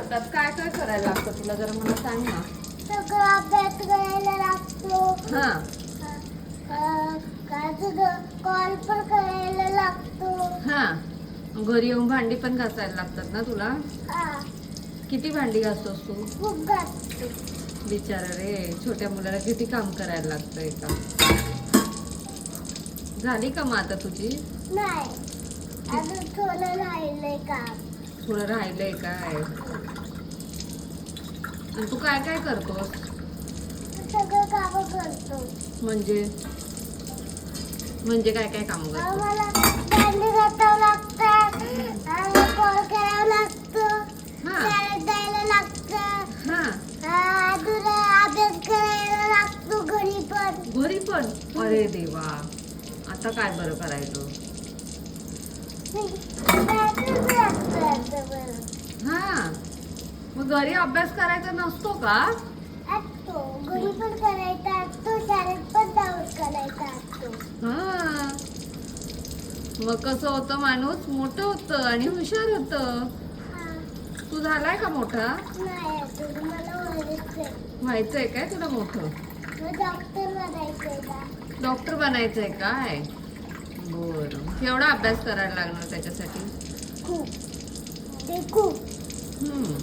करतात? काय काय करायला लागतं तुला, जरा मला सांग ना. सगळं अभ्यास करायला लागतो. हा कॉल पण करायला लागतो. हा, घरी येऊन भांडी पण घासायला लागतात ना तुला? हा, किती भांडी घासतोस तू? खूप घासतो. बिचारा रे, छोट्या मुलाला किती काम करायला लागतंय का. झाली का मग आता तुझी? नाही, अजून थोडं राहिलंय काम. थोडं राहिलंय काय? आणि तू काय काय करतोस? सगळं काम करतो. म्हणजे म्हणजे काय काय काम करतो? मला भांडी घासावं लागतात, कॉल करावं लागतं, हा शाळेत जायला लागतं, हा, अजून अभ्यास करायला लागतो घरी पण. घरी पण? अरे देवा, आता काय बरं करायचं? हा, मग घरी अभ्यास करायचा नसतो का? असतो, घरी पण करायचा असतो, शाळेत पण जाऊन करायचा असतो. हा, मग कसं होतं, माणूस मोठं होतं आणि हुशार होतं. हा, तू झालाय का मोठा? नाही अजून, मला व्हायचंय. व्हायचंय काय तुला मोठं? डॉक्टर बनायचंय का? डॉक्टर बनायचंय काय? बरं, केवढा अभ्यास करायला लागणार त्याच्यासाठी? खूप, ते खूप. हम्म